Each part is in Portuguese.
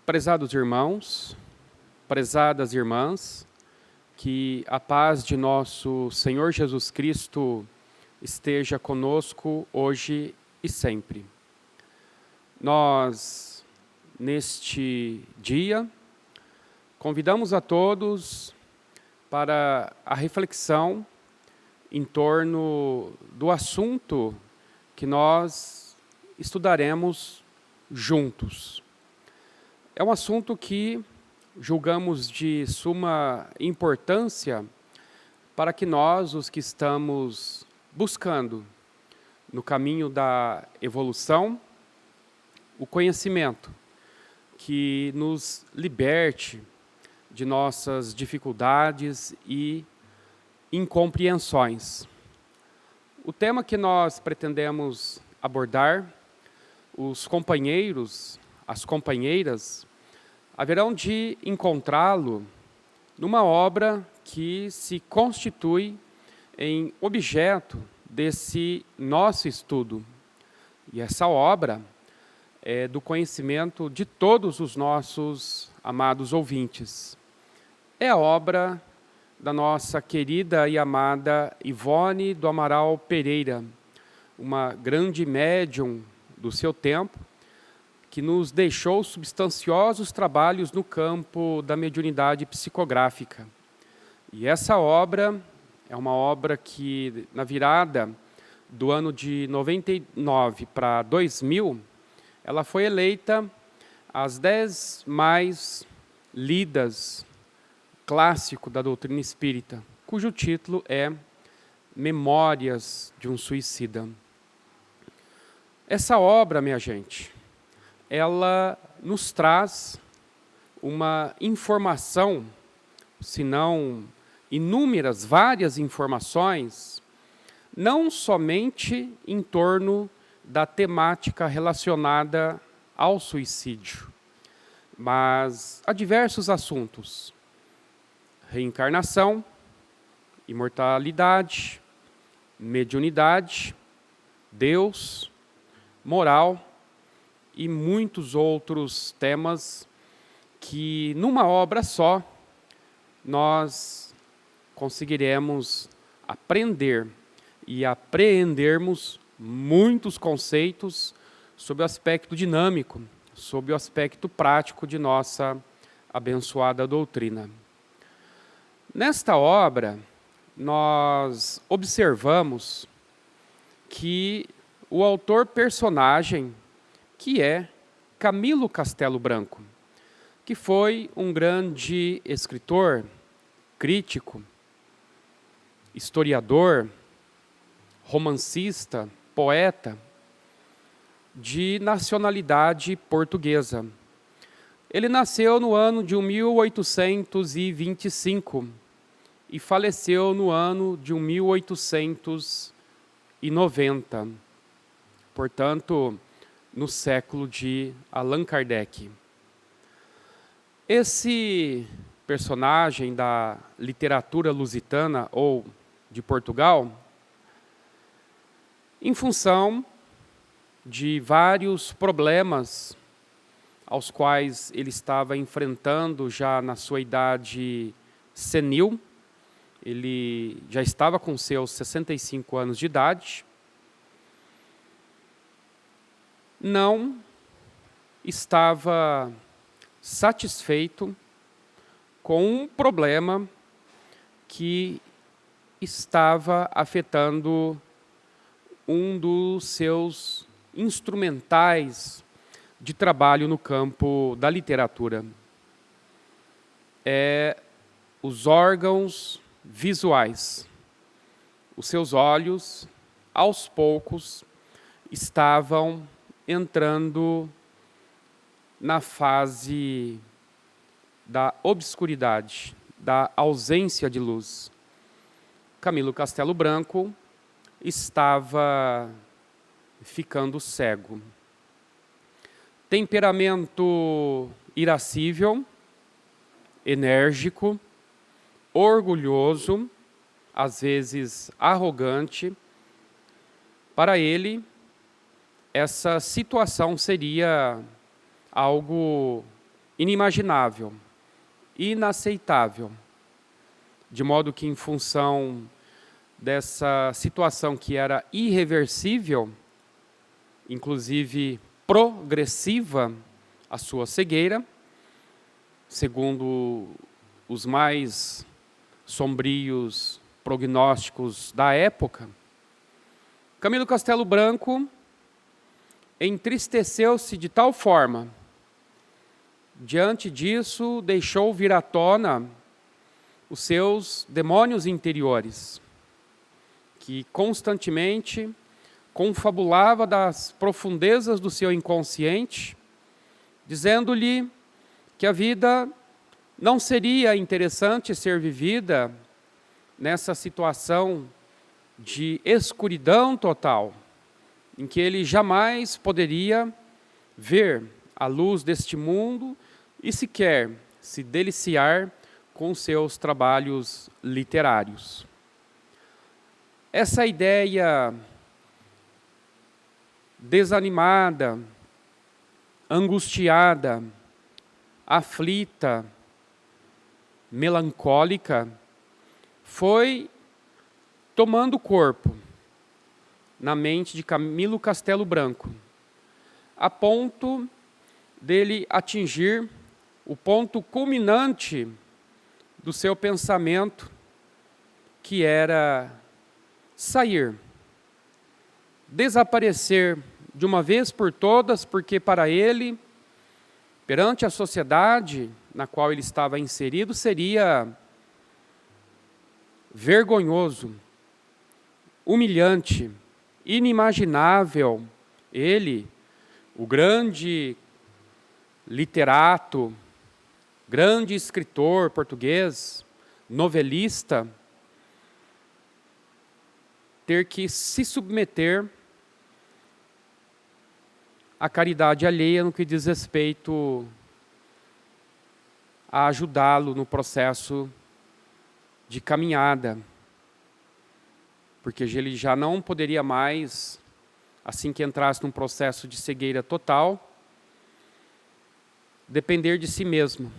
Prezados irmãos, prezadas irmãs, que a paz de nosso Senhor Jesus Cristo esteja conosco hoje e sempre. Nós, neste dia, convidamos a todos para a reflexão em torno do assunto que nós estudaremos juntos. É um assunto que julgamos de suma importância para que nós, os que estamos buscando no caminho da evolução, o conhecimento que nos liberte de nossas dificuldades e incompreensões. O tema que nós pretendemos abordar, os companheiros, as companheiras, haverão de encontrá-lo numa obra que se constitui em objeto desse nosso estudo. E essa obra é do conhecimento de todos os nossos amados ouvintes. É a obra da nossa querida e amada Ivone do Amaral Pereira, uma grande médium do seu tempo, que nos deixou substanciosos trabalhos no campo da mediunidade psicográfica. E essa obra é uma obra que, na virada do ano de 99 para 2000, ela foi eleita as 10 mais lidas clássico da doutrina espírita, cujo título é Memórias de um Suicida. Essa obra, minha gente, ela nos traz uma informação, se não inúmeras, várias informações, não somente em torno da temática relacionada ao suicídio, mas a diversos assuntos: reencarnação, imortalidade, mediunidade, Deus, moral e muitos outros temas que, numa obra só, nós conseguiremos aprender e apreendermos muitos conceitos sob o aspecto dinâmico, sob o aspecto prático de nossa abençoada doutrina. Nesta obra, nós observamos que o autor-personagem, que é Camilo Castelo Branco, que foi um grande escritor, crítico, historiador, romancista, poeta, de nacionalidade portuguesa. Ele nasceu no ano de 1825 e faleceu no ano de 1890. Portanto, no século de Allan Kardec. Esse personagem da literatura lusitana ou de Portugal, em função de vários problemas aos quais ele estava enfrentando já na sua idade senil, ele já estava com seus 65 anos de idade, não estava satisfeito com um problema que estava afetando um dos seus instrumentais de trabalho no campo da literatura. Os órgãos visuais. Os seus olhos, aos poucos, estavam entrando na fase da obscuridade, da ausência de luz. Camilo Castelo Branco estava ficando cego. Temperamento irascível, enérgico, orgulhoso, às vezes arrogante. Para ele, essa situação seria algo inimaginável, inaceitável, de modo que, em função dessa situação que era irreversível, inclusive progressiva, a sua cegueira, segundo os mais sombrios prognósticos da época, Camilo Castelo Branco entristeceu-se de tal forma, diante disso, deixou vir à tona os seus demônios interiores, que constantemente confabulava das profundezas do seu inconsciente, dizendo-lhe que a vida não seria interessante ser vivida nessa situação de escuridão total, em que ele jamais poderia ver a luz deste mundo e sequer se deliciar com seus trabalhos literários. Essa ideia desanimada, angustiada, aflita, melancólica, foi tomando corpo na mente de Camilo Castelo Branco, a ponto dele atingir o ponto culminante do seu pensamento, que era sair, desaparecer de uma vez por todas, porque para ele, perante a sociedade na qual ele estava inserido, seria vergonhoso, humilhante, inimaginável, ele, o grande literato, grande escritor português, novelista, ter que se submeter à caridade alheia no que diz respeito a ajudá-lo no processo de caminhada, porque ele já não poderia mais, assim que entrasse num processo de cegueira total, depender de si mesmo,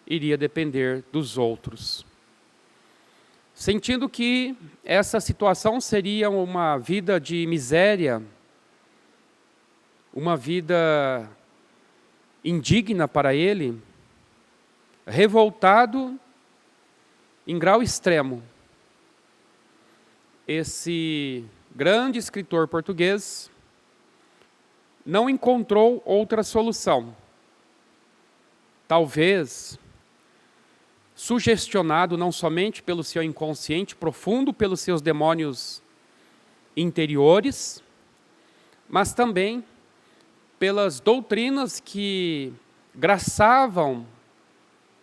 iria depender dos outros. Sentindo que essa situação seria uma vida de miséria, uma vida indigna para ele, revoltado em grau extremo, esse grande escritor português não encontrou outra solução. Talvez sugestionado não somente pelo seu inconsciente profundo, pelos seus demônios interiores, mas também pelas doutrinas que graçavam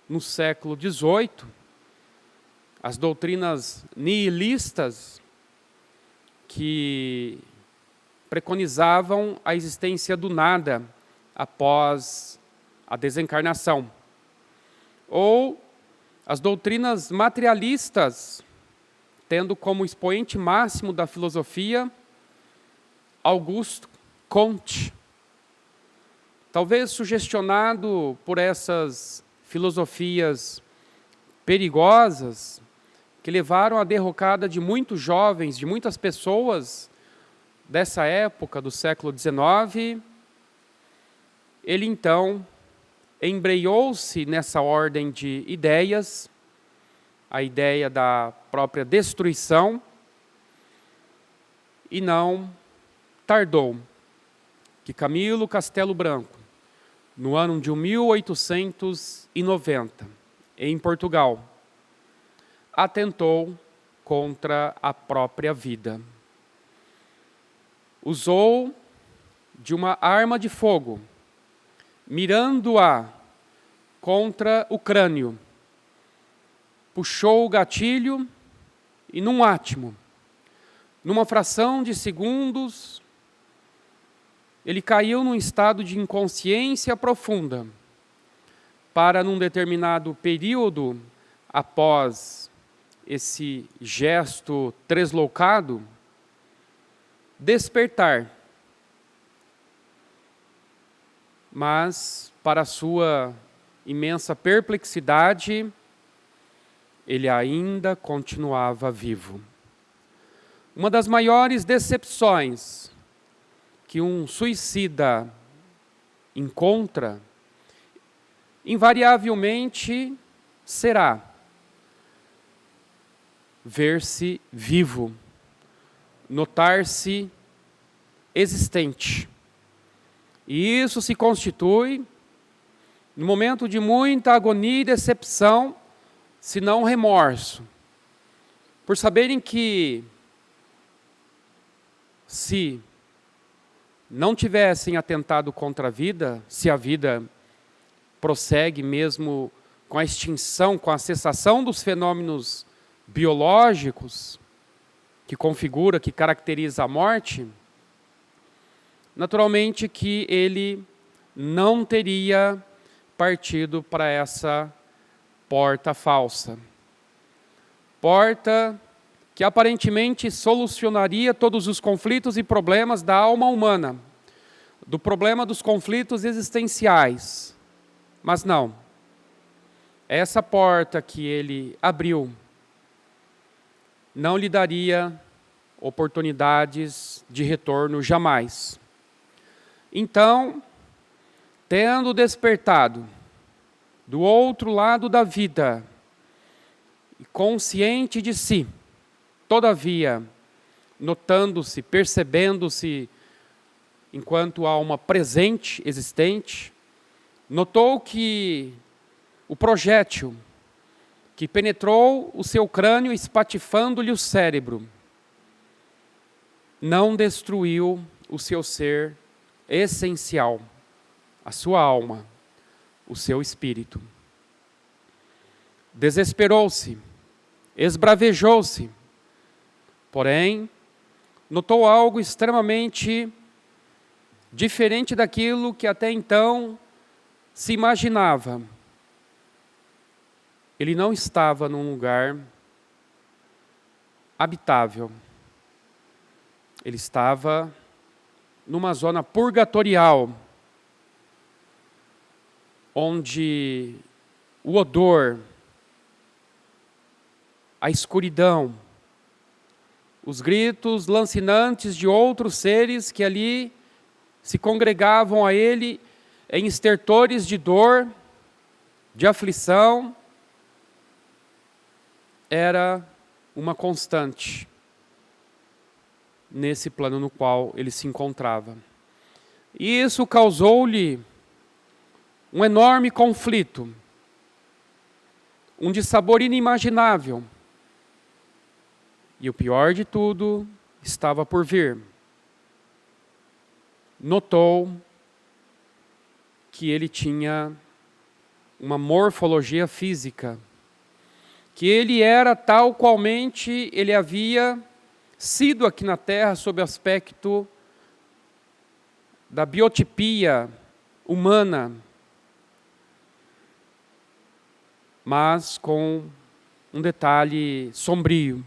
no século XVIII, as doutrinas nihilistas que preconizavam a existência do nada após a desencarnação, ou as doutrinas materialistas, tendo como expoente máximo da filosofia Auguste Comte. Talvez sugestionado por essas filosofias perigosas que levaram à derrocada de muitos jovens, de muitas pessoas dessa época do século XIX, ele então embreou-se nessa ordem de ideias, a ideia da própria destruição, e não tardou que Camilo Castelo Branco, no ano de 1890, em Portugal, atentou contra a própria vida. Usou de uma arma de fogo, mirando-a contra o crânio, puxou o gatilho e, num átimo, numa fração de segundos, ele caiu num estado de inconsciência profunda, para, num determinado período, após esse gesto tresloucado, despertar. Mas para a sua imensa perplexidade, ele ainda continuava vivo. Uma das maiores decepções que um suicida encontra, invariavelmente será ver-se vivo, notar-se existente. E isso se constitui, no momento de muita agonia e decepção, se não remorso, por saberem que, se não tivessem atentado contra a vida, se a vida prossegue mesmo com a extinção, com a cessação dos fenômenos biológicos que configura, que caracteriza a morte, naturalmente que ele não teria partido para essa porta falsa. Porta que aparentemente solucionaria todos os conflitos e problemas da alma humana, do problema dos conflitos existenciais. Mas não. Essa porta que ele abriu não lhe daria oportunidades de retorno jamais. Então, tendo despertado do outro lado da vida, e consciente de si, todavia, notando-se, percebendo-se enquanto alma presente, existente, notou que o projétil que penetrou o seu crânio, espatifando-lhe o cérebro, não destruiu o seu ser essencial, a sua alma, o seu espírito. Desesperou-se, esbravejou-se, porém, notou algo extremamente diferente daquilo que até então se imaginava. Ele não estava num lugar habitável. Ele estava numa zona purgatorial, onde o odor, a escuridão, os gritos lancinantes de outros seres que ali se congregavam a ele em estertores de dor, de aflição, era uma constante nesse plano no qual ele se encontrava. E isso causou-lhe um enorme conflito, um dissabor inimaginável. E o pior de tudo estava por vir. Notou que ele tinha uma morfologia física, que ele era tal qualmente ele havia sido aqui na Terra sob o aspecto da biotipia humana, mas com um detalhe sombrio.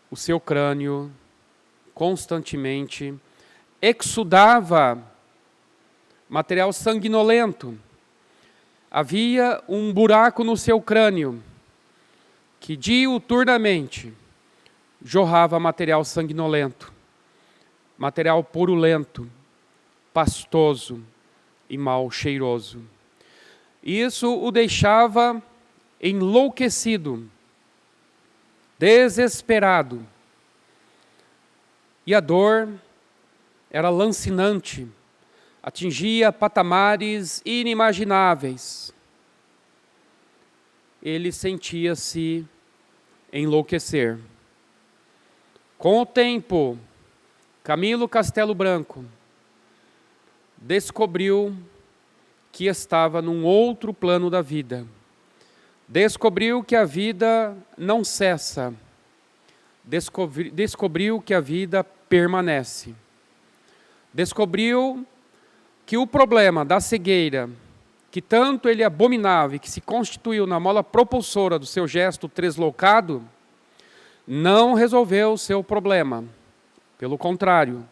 O seu crânio constantemente exudava material sanguinolento. Havia um buraco no seu crânio que diuturnamente jorrava material sanguinolento, material purulento, pastoso e mal cheiroso. Isso o deixava enlouquecido, desesperado. E a dor era lancinante, atingia patamares inimagináveis. Ele sentia-se enlouquecer. Com o tempo, Camilo Castelo Branco descobriu que estava num outro plano da vida. Descobriu que a vida não cessa. Descobriu que a vida permanece. Descobriu que o problema da cegueira, que tanto ele abominava e que se constituiu na mola propulsora do seu gesto tresloucado, não resolveu o seu problema. Pelo contrário,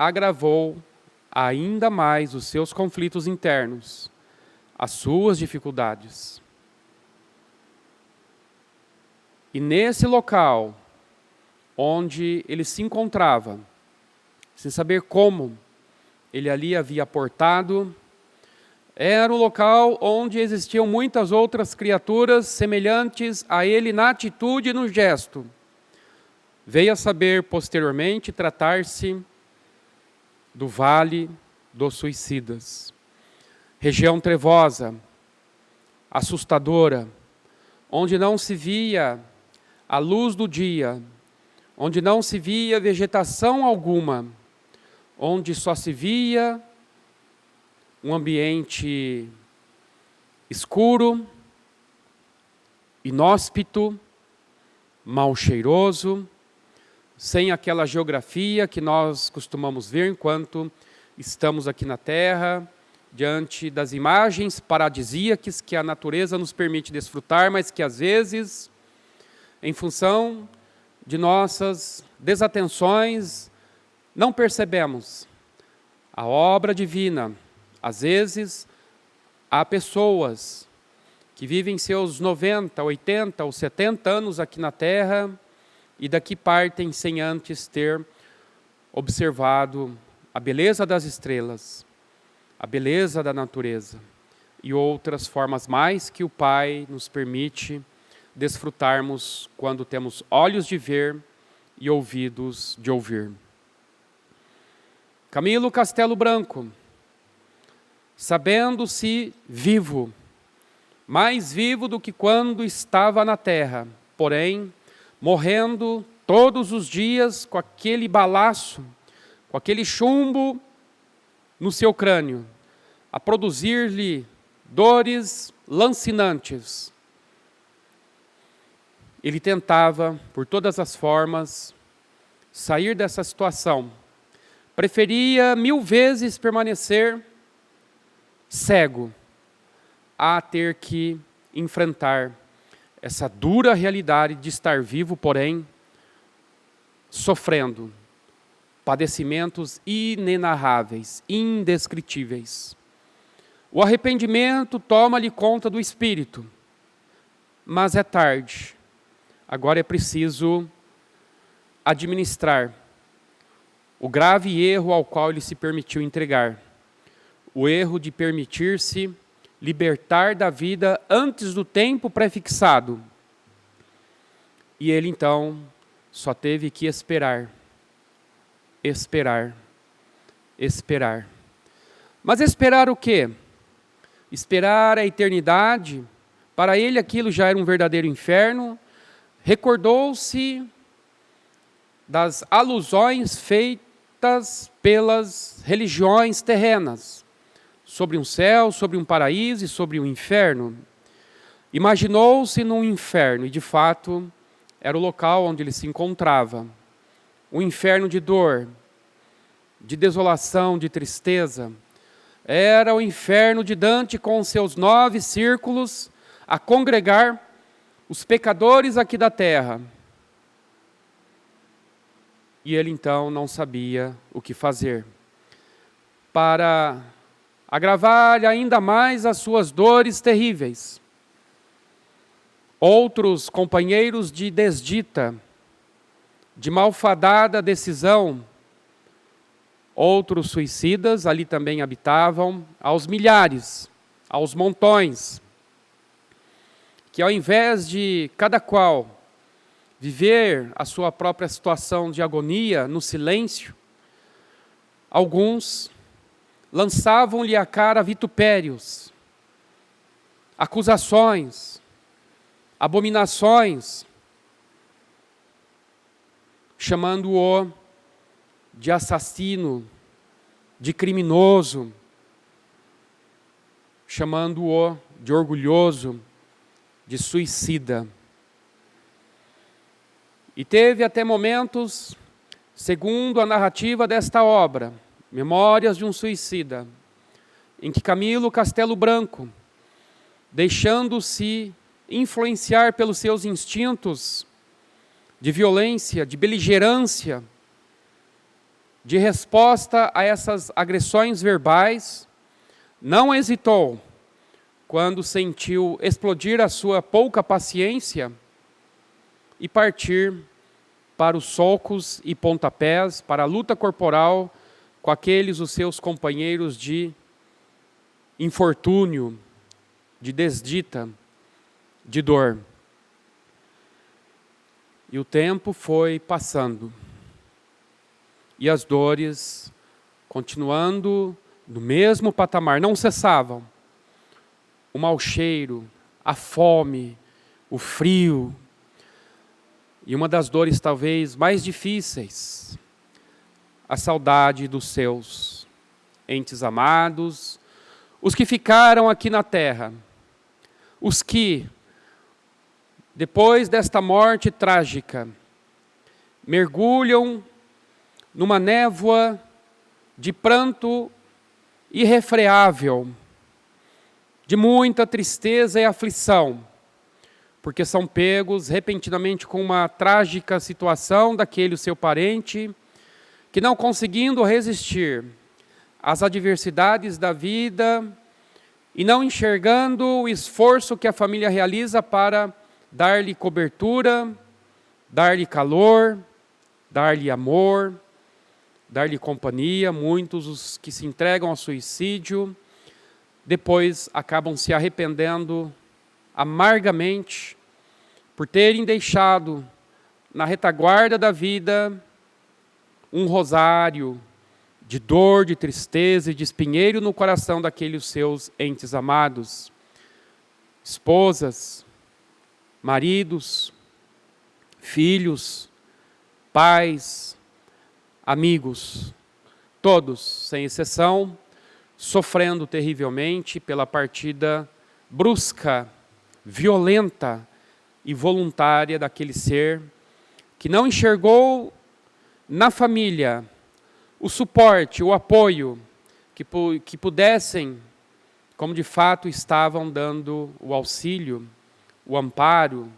agravou ainda mais os seus conflitos internos, as suas dificuldades. E nesse local onde ele se encontrava, sem saber como ele ali havia aportado, era um local onde existiam muitas outras criaturas semelhantes a ele na atitude e no gesto. Veio a saber posteriormente tratar-se do Vale dos Suicidas. Região trevosa, assustadora, onde não se via a luz do dia, onde não se via vegetação alguma, onde só se via um ambiente escuro, inóspito, mal cheiroso, sem aquela geografia que nós costumamos ver enquanto estamos aqui na Terra, diante das imagens paradisíacas que a natureza nos permite desfrutar, mas que às vezes, em função de nossas desatenções, não percebemos a obra divina. Às vezes, há pessoas que vivem seus 90, 80 ou 70 anos aqui na Terra e daqui partem sem antes ter observado a beleza das estrelas, a beleza da natureza e outras formas mais que o Pai nos permite desfrutarmos quando temos olhos de ver e ouvidos de ouvir. Camilo Castelo Branco, sabendo-se vivo, mais vivo do que quando estava na terra, porém, morrendo todos os dias com aquele balaço, com aquele chumbo no seu crânio, a produzir-lhe dores lancinantes. Ele tentava, por todas as formas, sair dessa situação. Preferia 1000 vezes permanecer cego a ter que enfrentar essa dura realidade de estar vivo, porém, sofrendo padecimentos inenarráveis, indescritíveis. O arrependimento toma-lhe conta do espírito, mas é tarde. Agora é preciso administrar o grave erro ao qual ele se permitiu entregar. O erro de permitir-se libertar da vida antes do tempo prefixado. E ele então só teve que esperar. Esperar. Esperar. Mas esperar o quê? Esperar a eternidade. Para ele aquilo já era um verdadeiro inferno. Recordou-se das alusões feitas pelas religiões terrenas sobre um céu, sobre um paraíso e sobre um inferno. Imaginou-se num inferno e de fato era o local onde ele se encontrava. Um inferno de dor, de desolação, de tristeza. Era o inferno de Dante com seus 9 círculos a congregar os pecadores aqui da terra. E ele então não sabia o que fazer. Para agravar ainda mais as suas dores terríveis. Outros companheiros de desdita, de malfadada decisão, outros suicidas ali também habitavam, aos milhares, aos montões, que ao invés de cada qual viver a sua própria situação de agonia no silêncio, alguns lançavam-lhe à cara vitupérios, acusações, abominações, chamando-o de assassino, de criminoso, chamando-o de orgulhoso, de suicida. E teve até momentos, segundo a narrativa desta obra, Memórias de um Suicida, em que Camilo Castelo Branco, deixando-se influenciar pelos seus instintos de violência, de beligerância, de resposta a essas agressões verbais, não hesitou, quando sentiu explodir a sua pouca paciência, e partir para os socos e pontapés, para a luta corporal com aqueles os seus companheiros de infortúnio, de desdita, de dor. E o tempo foi passando. E as dores, continuando no mesmo patamar, não cessavam. O mau cheiro, a fome, o frio. E uma das dores talvez mais difíceis, a saudade dos seus entes amados, os que ficaram aqui na terra, os que, depois desta morte trágica, mergulham numa névoa de pranto irrefreável, de muita tristeza e aflição, porque são pegos repentinamente com uma trágica situação daquele seu parente, que não conseguindo resistir às adversidades da vida e não enxergando o esforço que a família realiza para dar-lhe cobertura, dar-lhe calor, dar-lhe amor, dar-lhe companhia, muitos os que se entregam ao suicídio, depois acabam se arrependendo amargamente por terem deixado na retaguarda da vida um rosário de dor, de tristeza e de espinheiro no coração daqueles seus entes amados, esposas, maridos, filhos, pais, amigos, todos, sem exceção, sofrendo terrivelmente pela partida brusca, violenta e voluntária daquele ser que não enxergou na família o suporte, o apoio que pudessem, como de fato estavam dando o auxílio, o amparo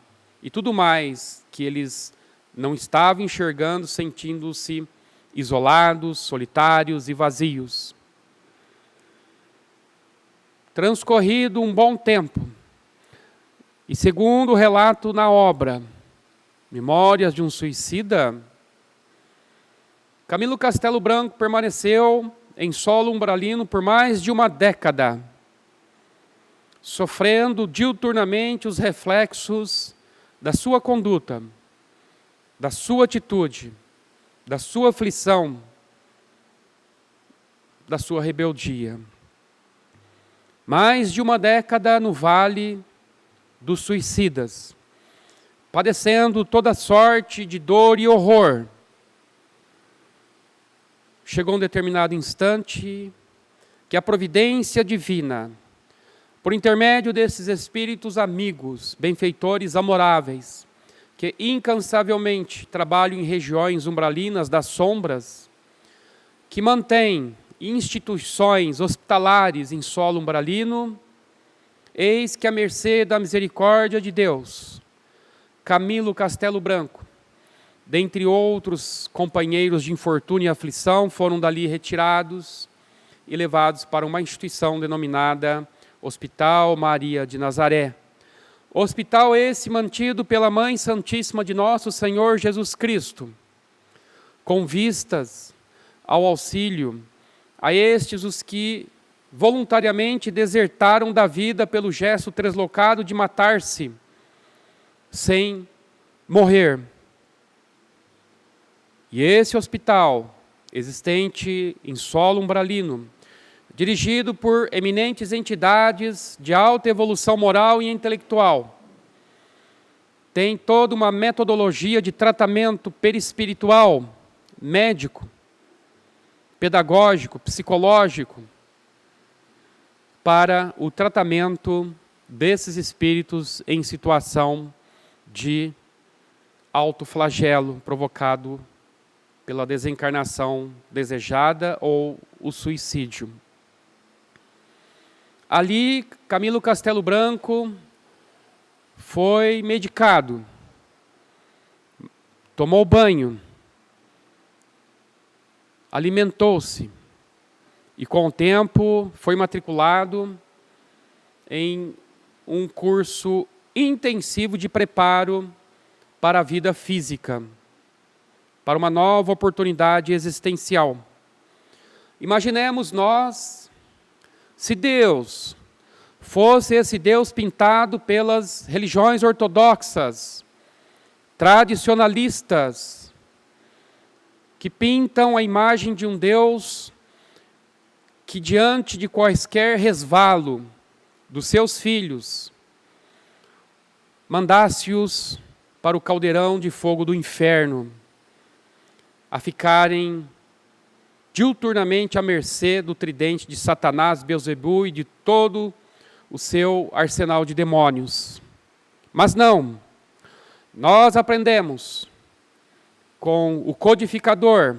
e tudo mais que eles não estavam enxergando, sentindo-se isolados, solitários e vazios. Transcorrido um bom tempo, e segundo o relato na obra Memórias de um Suicida, Camilo Castelo Branco permaneceu em solo umbralino por mais de uma década, sofrendo diuturnamente os reflexos da sua conduta, da sua atitude, da sua aflição, da sua rebeldia. Mais de uma década no vale dos suicidas, padecendo toda sorte de dor e horror. Chegou um determinado instante que a providência divina, por intermédio desses espíritos amigos, benfeitores amoráveis, que incansavelmente trabalham em regiões umbralinas das sombras, que mantêm instituições hospitalares em solo umbralino, eis que à mercê da misericórdia de Deus, Camilo Castelo Branco, dentre outros companheiros de infortúnio e aflição, foram dali retirados e levados para uma instituição denominada Hospital Maria de Nazaré. Hospital esse mantido pela Mãe Santíssima de Nosso Senhor Jesus Cristo, com vistas ao auxílio a estes os que voluntariamente desertaram da vida pelo gesto translocado de matar-se sem morrer. E esse hospital, existente em solo umbralino, dirigido por eminentes entidades de alta evolução moral e intelectual, tem toda uma metodologia de tratamento perispiritual, médico, pedagógico, psicológico, para o tratamento desses espíritos em situação de autoflagelo provocado pela desencarnação desejada ou o suicídio. Ali, Camilo Castelo Branco foi medicado, tomou banho, alimentou-se e, com o tempo, foi matriculado em um curso intensivo de preparo para a vida física, para uma nova oportunidade existencial. Imaginemos nós, se Deus fosse esse Deus pintado pelas religiões ortodoxas, tradicionalistas, que pintam a imagem de um Deus que, diante de quaisquer resvalo dos seus filhos, mandasse-os para o caldeirão de fogo do inferno, a ficarem diuturnamente à mercê do tridente de Satanás, Beelzebu e de todo o seu arsenal de demônios. Mas não, nós aprendemos com o codificador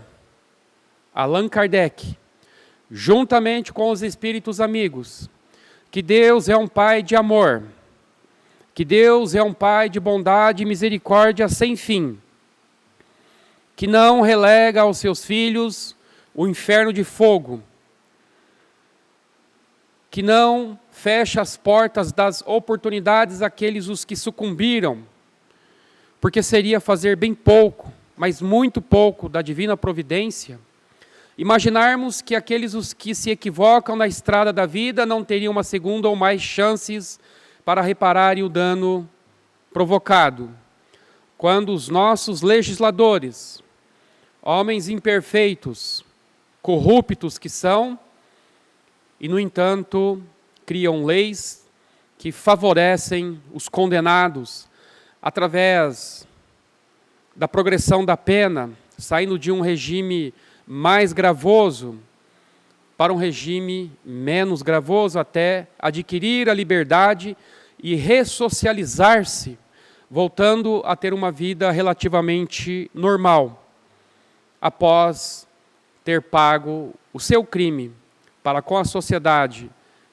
Allan Kardec, juntamente com os espíritos amigos, que Deus é um Pai de amor, que Deus é um Pai de bondade e misericórdia sem fim, que não relega aos seus filhos o inferno de fogo, que não fecha as portas das oportunidades àqueles os que sucumbiram, porque seria fazer bem pouco, mas muito pouco da divina providência, imaginarmos que aqueles os que se equivocam na estrada da vida não teriam uma segunda ou mais chances para repararem o dano provocado, quando os nossos legisladores, homens imperfeitos, corruptos que são, e, no entanto, criam leis que favorecem os condenados através da progressão da pena, saindo de um regime mais gravoso para um regime menos gravoso, até adquirir a liberdade e ressocializar-se, voltando a ter uma vida relativamente normal, após ter pago o seu crime para com a sociedade,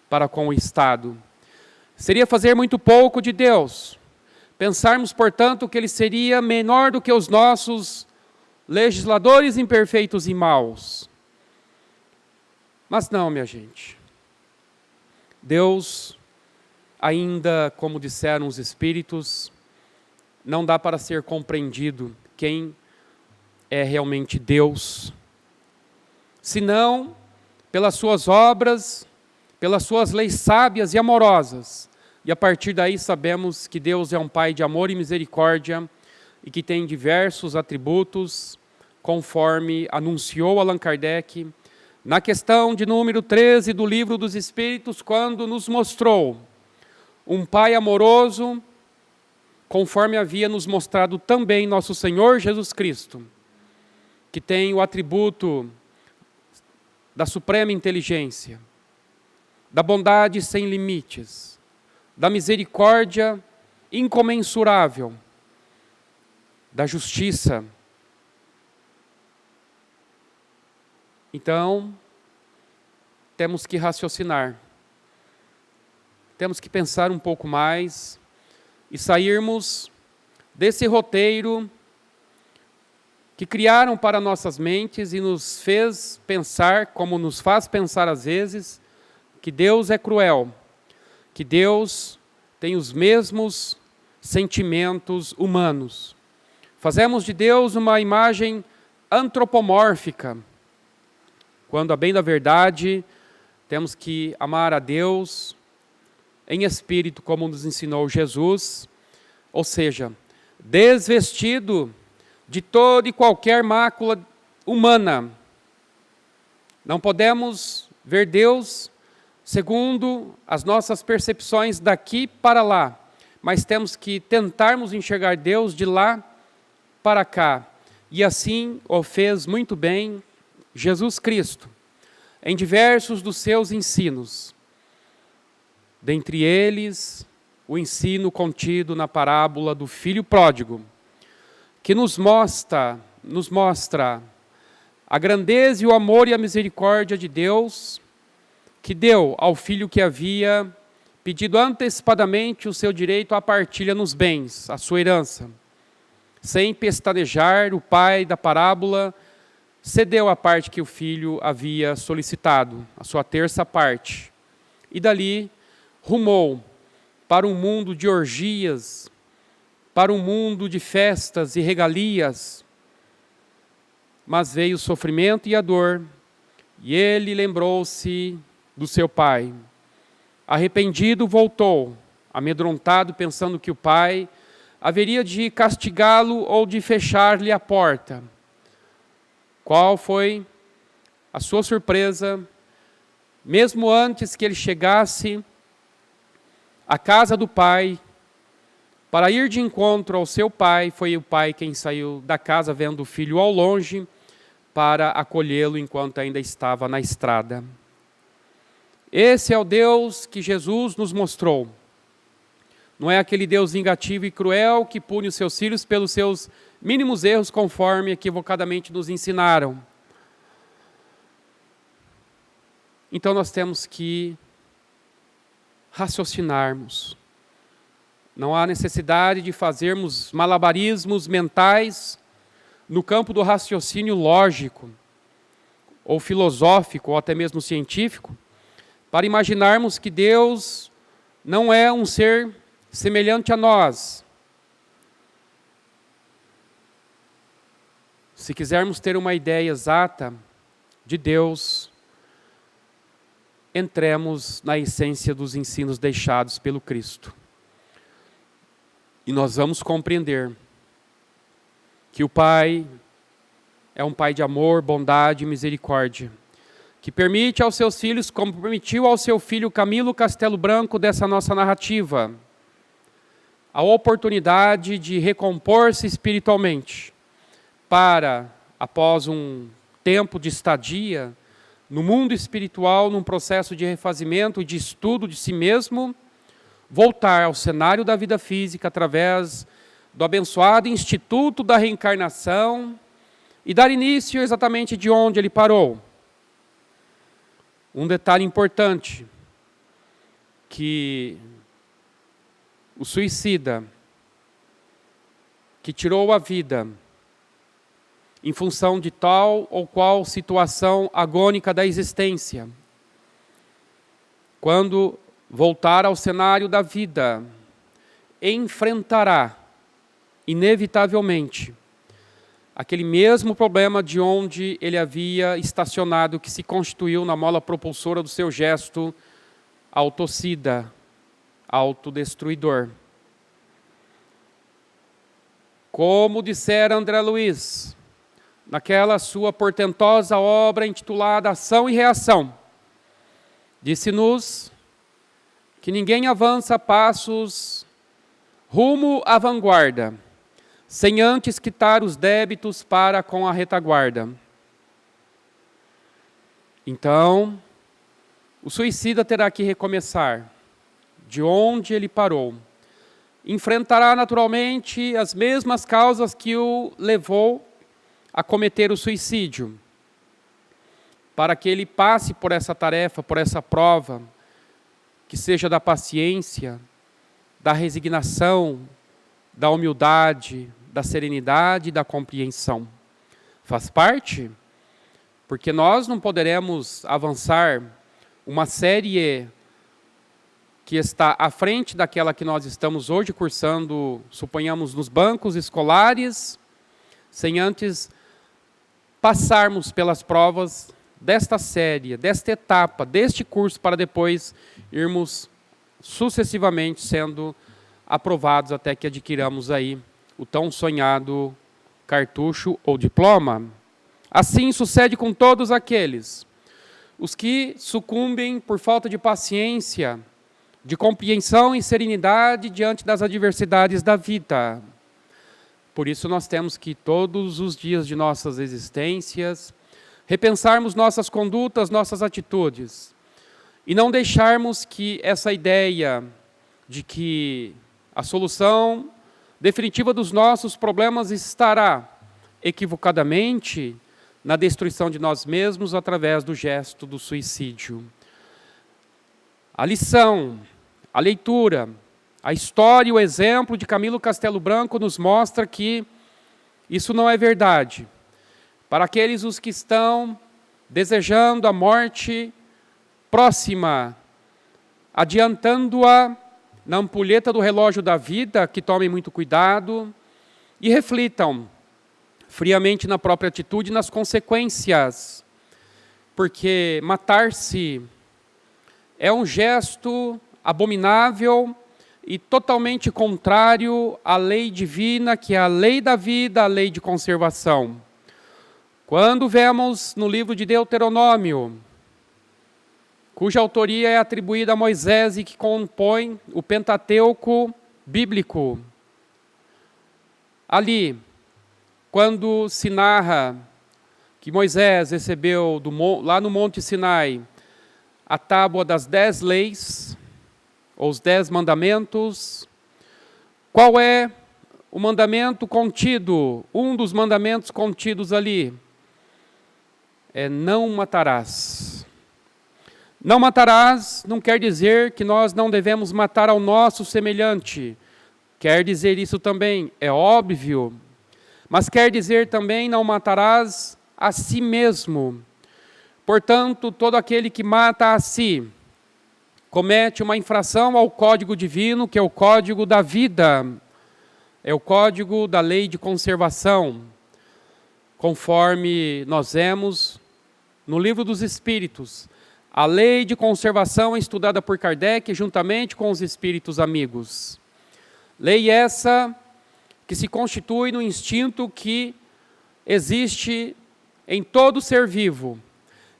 para com o Estado. Seria fazer muito pouco de Deus. Pensarmos, portanto, que Ele seria menor do que os nossos legisladores imperfeitos e maus. Mas não, minha gente. Deus, ainda, como disseram os Espíritos, não dá para ser compreendido quem é realmente Deus, senão pelas suas obras, pelas suas leis sábias e amorosas. E a partir daí sabemos que Deus é um Pai de amor e misericórdia e que tem diversos atributos, conforme anunciou Allan Kardec na questão de número 13 do Livro dos Espíritos, quando nos mostrou um Pai amoroso, conforme havia nos mostrado também nosso Senhor Jesus Cristo, que tem o atributo da suprema inteligência, da bondade sem limites, da misericórdia incomensurável, da justiça. Então, temos que raciocinar, temos que pensar um pouco mais e sairmos desse roteiro que criaram para nossas mentes e nos fez pensar, como nos faz pensar às vezes, que Deus é cruel, que Deus tem os mesmos sentimentos humanos. Fazemos de Deus uma imagem antropomórfica, quando, a bem da verdade, temos que amar a Deus em espírito, como nos ensinou Jesus, ou seja, desvestido de toda e qualquer mácula humana. Não podemos ver Deus segundo as nossas percepções daqui para lá, mas temos que tentarmos enxergar Deus de lá para cá. E assim o fez muito bem Jesus Cristo, em diversos dos seus ensinos. Dentre eles, o ensino contido na parábola do filho pródigo, que nos mostra a grandeza e o amor e a misericórdia de Deus, que deu ao filho que havia pedido antecipadamente o seu direito à partilha nos bens, a sua herança. Sem pestanejar, o pai da parábola cedeu a parte que o filho havia solicitado, a sua terça parte, e dali rumou para um mundo de orgias, para um mundo de festas e regalias. Mas veio o sofrimento e a dor, e ele lembrou-se do seu pai. Arrependido, voltou, amedrontado, pensando que o pai haveria de castigá-lo ou de fechar-lhe a porta. Qual foi a sua surpresa? Mesmo antes que ele chegasse à casa do pai, para ir de encontro ao seu pai, foi o pai quem saiu da casa vendo o filho ao longe para acolhê-lo enquanto ainda estava na estrada. Esse é o Deus que Jesus nos mostrou. Não é aquele Deus vingativo e cruel que pune os seus filhos pelos seus mínimos erros, conforme equivocadamente nos ensinaram. Então nós temos que raciocinarmos. Não há necessidade de fazermos malabarismos mentais no campo do raciocínio lógico, ou filosófico, ou até mesmo científico, para imaginarmos que Deus não é um ser semelhante a nós. Se quisermos ter uma ideia exata de Deus, entremos na essência dos ensinos deixados pelo Cristo. E nós vamos compreender que o Pai é um Pai de amor, bondade e misericórdia, que permite aos seus filhos, como permitiu ao seu filho Camilo Castelo Branco dessa nossa narrativa, a oportunidade de recompor-se espiritualmente, para, após um tempo de estadia no mundo espiritual, num processo de refazimento e de estudo de si mesmo, voltar ao cenário da vida física através do abençoado Instituto da Reencarnação e dar início exatamente de onde ele parou. Um detalhe importante, que o suicida que tirou a vida em função de tal ou qual situação agônica da existência, quando voltar ao cenário da vida, enfrentará, inevitavelmente, aquele mesmo problema de onde ele havia estacionado, que se constituiu na mola propulsora do seu gesto autocida, autodestruidor. Como dissera André Luiz, naquela sua portentosa obra intitulada Ação e Reação, disse-nos que ninguém avança passos rumo à vanguarda, sem antes quitar os débitos para com a retaguarda. Então, o suicida terá que recomeçar de onde ele parou. Enfrentará naturalmente as mesmas causas que o levou a cometer o suicídio, para que ele passe por essa tarefa, por essa prova, que seja da paciência, da resignação, da humildade, da serenidade e da compreensão. Faz parte, porque nós não poderemos avançar uma série que está à frente daquela que nós estamos hoje cursando, suponhamos, nos bancos escolares, sem antes passarmos pelas provas desta série, desta etapa, deste curso, para depois irmos sucessivamente sendo aprovados até que adquiramos aí o tão sonhado cartucho ou diploma. Assim sucede com todos aqueles, os que sucumbem por falta de paciência, de compreensão e serenidade diante das adversidades da vida. Por isso nós temos que todos os dias de nossas existências repensarmos nossas condutas, nossas atitudes, e não deixarmos que essa ideia de que a solução definitiva dos nossos problemas estará equivocadamente na destruição de nós mesmos através do gesto do suicídio. A lição, a leitura, a história e o exemplo de Camilo Castelo Branco nos mostra que isso não é verdade. para aqueles os que estão desejando a morte próxima, adiantando-a na ampulheta do relógio da vida, que tomem muito cuidado e reflitam friamente na própria atitude e nas consequências, porque matar-se é um gesto abominável e totalmente contrário à lei divina, que é a lei da vida, a lei de conservação. Quando vemos no livro de Deuteronômio, cuja autoria é atribuída a Moisés e que compõe o Pentateuco bíblico, ali, quando se narra que Moisés recebeu lá no Monte Sinai a tábua das 10 leis, ou os 10 mandamentos, qual é o mandamento contido, um dos mandamentos contidos ali? É não matarás. Não matarás não quer dizer que nós não devemos matar ao nosso semelhante. Quer dizer isso também, é óbvio. Mas quer dizer também não matarás a si mesmo. Portanto, todo aquele que mata a si comete uma infração ao código divino, que é o código da vida. É o código da lei de conservação, conforme nós vemos no Livro dos Espíritos. A lei de conservação é estudada por Kardec juntamente com os espíritos amigos. Lei essa que se constitui no instinto que existe em todo ser vivo,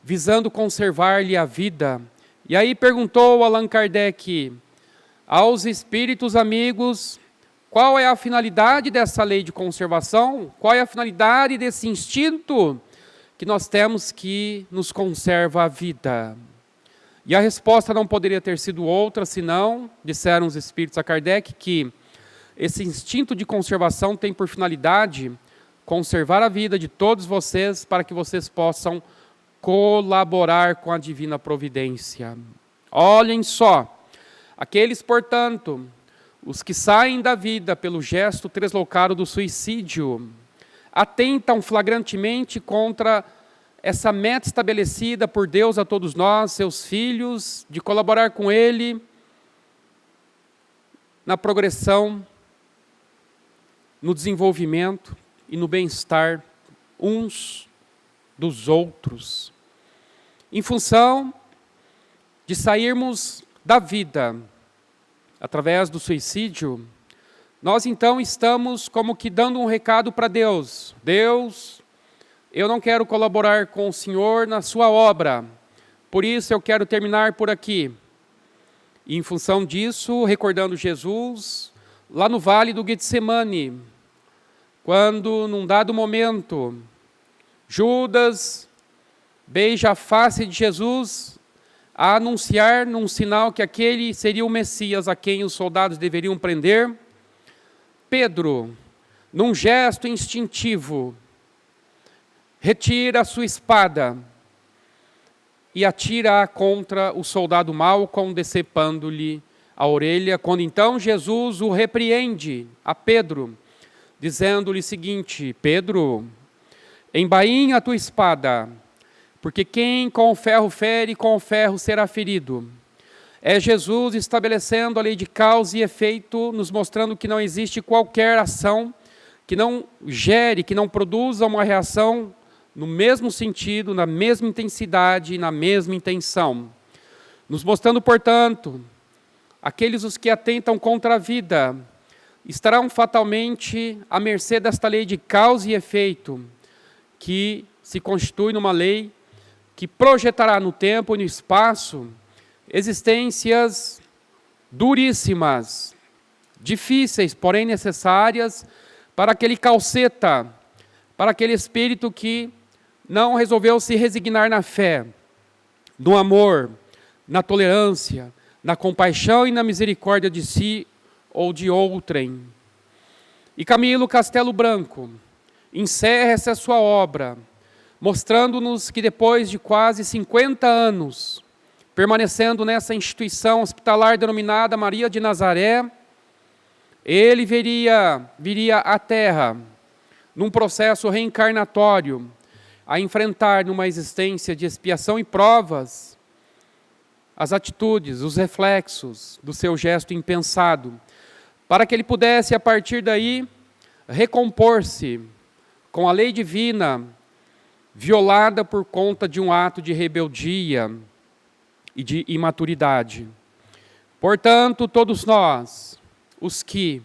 visando conservar-lhe a vida. E aí perguntou Allan Kardec aos espíritos amigos qual é a finalidade dessa lei de conservação, qual é a finalidade desse instinto que nós temos que nos conserva a vida. E a resposta não poderia ter sido outra, senão, disseram os espíritos a Kardec, que esse instinto de conservação tem por finalidade conservar a vida de todos vocês, para que vocês possam colaborar com a divina providência. Olhem só, aqueles, portanto, os que saem da vida pelo gesto tresloucado do suicídio, atentam flagrantemente contra essa meta estabelecida por Deus a todos nós, seus filhos, de colaborar com Ele na progressão, no desenvolvimento e no bem-estar uns dos outros. Em função de sairmos da vida através do suicídio, nós então estamos como que dando um recado para Deus. Deus, eu não quero colaborar com o Senhor na sua obra, por isso eu quero terminar por aqui. E em função disso, recordando Jesus, lá no Vale do Getsemane, quando num dado momento, Judas beija a face de Jesus, a anunciar num sinal que aquele seria o Messias a quem os soldados deveriam prender, Pedro, num gesto instintivo, retira a sua espada e atira-a contra o soldado Malcom, decepando-lhe a orelha, quando então Jesus o repreende a Pedro, dizendo-lhe o seguinte: Pedro, embainha a tua espada, porque quem com o ferro fere, com o ferro será ferido. É Jesus estabelecendo a lei de causa e efeito, nos mostrando que não existe qualquer ação que não gere, que não produza uma reação no mesmo sentido, na mesma intensidade e na mesma intenção. Nos mostrando, portanto, aqueles os que atentam contra a vida estarão fatalmente à mercê desta lei de causa e efeito, que se constitui numa lei que projetará no tempo e no espaço existências duríssimas, difíceis, porém necessárias, para aquele calceta, para aquele espírito que não resolveu se resignar na fé, no amor, na tolerância, na compaixão e na misericórdia de si ou de outrem. E Camilo Castelo Branco encerra essa sua obra, mostrando-nos que depois de quase 50 anos, permanecendo nessa instituição hospitalar denominada Maria de Nazaré, ele viria à Terra, num processo reencarnatório, a enfrentar numa existência de expiação e provas as atitudes, os reflexos do seu gesto impensado, para que ele pudesse, a partir daí, recompor-se com a lei divina, violada por conta de um ato de rebeldia e de imaturidade. Portanto, todos nós, os que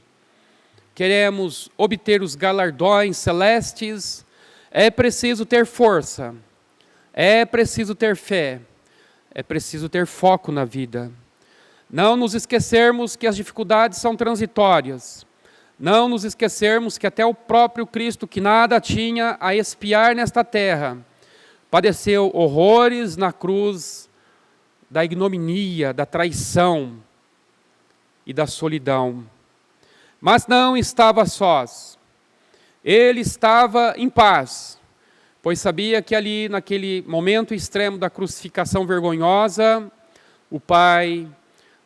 queremos obter os galardões celestes, é preciso ter força, é preciso ter fé, é preciso ter foco na vida. Não nos esquecermos que as dificuldades são transitórias. Não nos esquecermos que até o próprio Cristo, que nada tinha a expiar nesta terra, padeceu horrores na cruz da ignominia, da traição e da solidão. Mas não estava sós. Ele estava em paz, pois sabia que ali, naquele momento extremo da crucificação vergonhosa, o Pai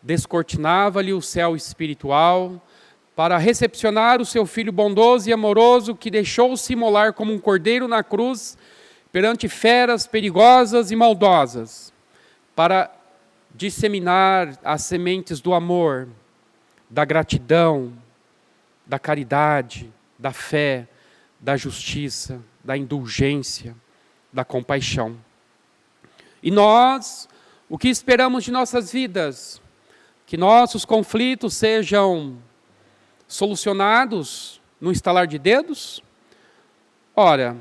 descortinava-lhe o céu espiritual para recepcionar o seu Filho bondoso e amoroso que deixou-se imolar como um cordeiro na cruz perante feras perigosas e maldosas, para disseminar as sementes do amor, da gratidão, da caridade, da fé, da justiça, da indulgência, da compaixão. E nós, o que esperamos de nossas vidas? Que nossos conflitos sejam solucionados no estalar de dedos? Ora,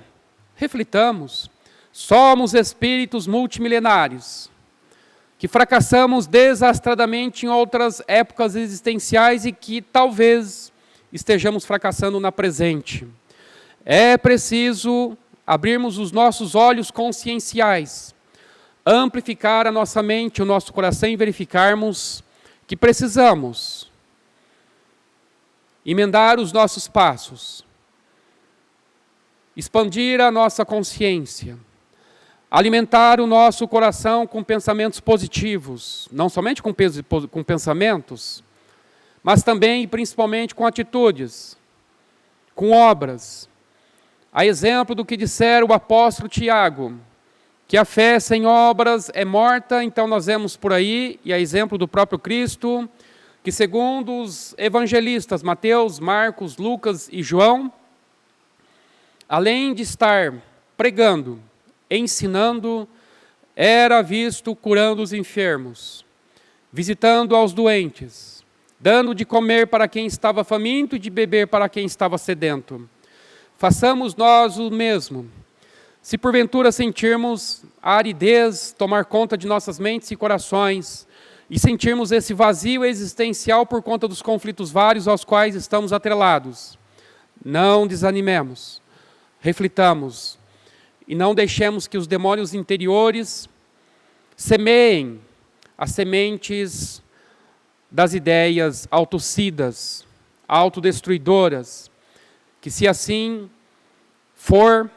reflitamos, somos espíritos multimilenários, que fracassamos desastradamente em outras épocas existenciais e que talvez estejamos fracassando na presente. É preciso abrirmos os nossos olhos conscienciais, amplificar a nossa mente, o nosso coração e verificarmos que precisamos emendar os nossos passos, expandir a nossa consciência, alimentar o nosso coração com pensamentos positivos, não somente com pensamentos, mas também e principalmente com atitudes, com obras. A exemplo do que dissera o apóstolo Tiago, que a fé sem obras é morta, então nós vemos por aí, e a exemplo do próprio Cristo, que segundo os evangelistas Mateus, Marcos, Lucas e João, além de estar pregando, ensinando, era visto curando os enfermos, visitando aos doentes, dando de comer para quem estava faminto e de beber para quem estava sedento. Façamos nós o mesmo. Se porventura sentirmos a aridez tomar conta de nossas mentes e corações, e sentirmos esse vazio existencial por conta dos conflitos vários aos quais estamos atrelados, não desanimemos, reflitamos, e não deixemos que os demônios interiores semeiem as sementes das ideias autocidas, autodestruidoras, que se assim for,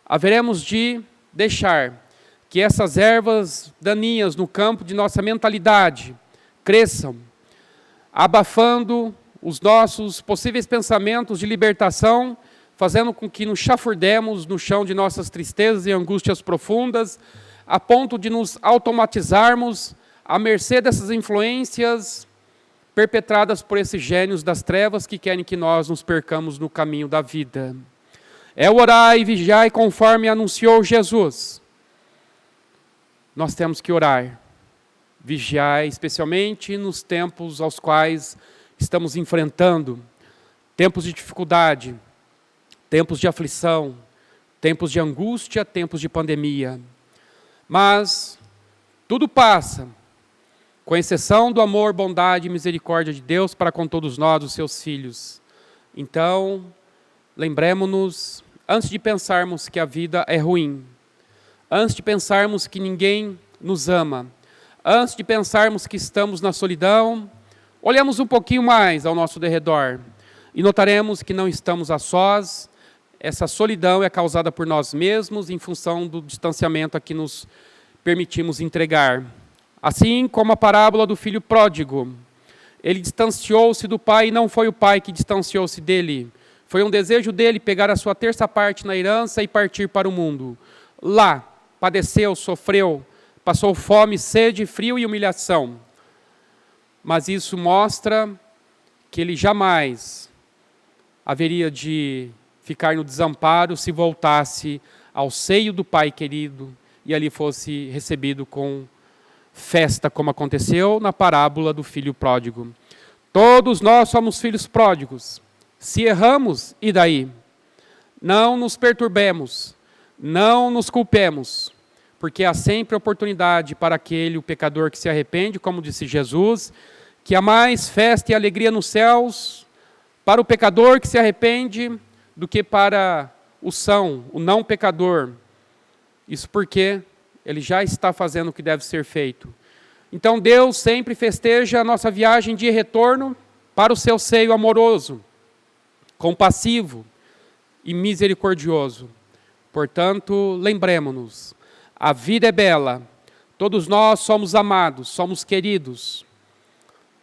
haveremos de deixar que essas ervas daninhas no campo de nossa mentalidade cresçam, abafando os nossos possíveis pensamentos de libertação, fazendo com que nos chafurdemos no chão de nossas tristezas e angústias profundas, a ponto de nos automatizarmos à mercê dessas influências perpetradas por esses gênios das trevas que querem que nós nos percamos no caminho da vida. É o orar e vigiar conforme anunciou Jesus. Nós temos que orar, vigiar, especialmente nos tempos aos quais estamos enfrentando, tempos de dificuldade, tempos de aflição, tempos de angústia, tempos de pandemia. Mas tudo passa, com exceção do amor, bondade e misericórdia de Deus para com todos nós, os seus filhos. Então, lembremos-nos, antes de pensarmos que a vida é ruim, antes de pensarmos que ninguém nos ama, antes de pensarmos que estamos na solidão, olhemos um pouquinho mais ao nosso derredor e notaremos que não estamos a sós. Essa solidão é causada por nós mesmos em função do distanciamento a que nos permitimos entregar. Assim como a parábola do filho pródigo, ele distanciou-se do pai e não foi o pai que distanciou-se dele. Foi um desejo dele pegar a sua terça parte na herança e partir para o mundo. Lá padeceu, sofreu, passou fome, sede, frio e humilhação. Mas isso mostra que ele jamais haveria de ficar no desamparo se voltasse ao seio do Pai querido e ali fosse recebido com festa, como aconteceu na parábola do filho pródigo. Todos nós somos filhos pródigos. Se erramos, e daí? Não nos perturbemos, não nos culpemos, porque há sempre oportunidade para aquele, o pecador que se arrepende, como disse Jesus, que há mais festa e alegria nos céus para o pecador que se arrepende do que para o não pecador. Isso porque ele já está fazendo o que deve ser feito. Então Deus sempre festeja a nossa viagem de retorno para o seu seio amoroso, compassivo e misericordioso. Portanto, lembremos-nos, a vida é bela, todos nós somos amados, somos queridos.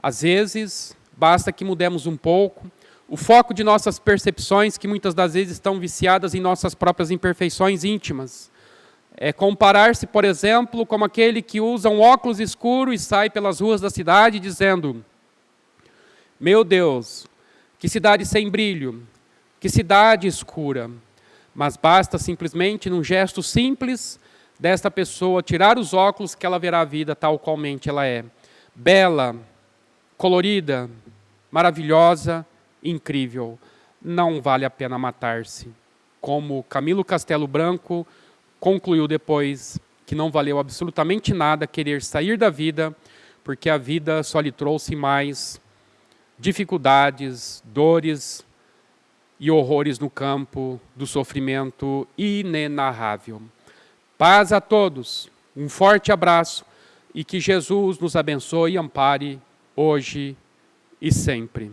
Às vezes, basta que mudemos um pouco o foco de nossas percepções, que muitas das vezes estão viciadas em nossas próprias imperfeições íntimas. É comparar-se, por exemplo, como aquele que usa um óculos escuro e sai pelas ruas da cidade dizendo: meu Deus, que cidade sem brilho, que cidade escura. Mas basta simplesmente, num gesto simples, desta pessoa tirar os óculos que ela verá a vida tal qualmente ela é. Bela, colorida, maravilhosa, incrível. Não vale a pena matar-se. Como Camilo Castelo Branco concluiu depois que não valeu absolutamente nada querer sair da vida, porque a vida só lhe trouxe mais dificuldades, dores e horrores no campo do sofrimento inenarrável. Paz a todos, um forte abraço e que Jesus nos abençoe e ampare hoje e sempre.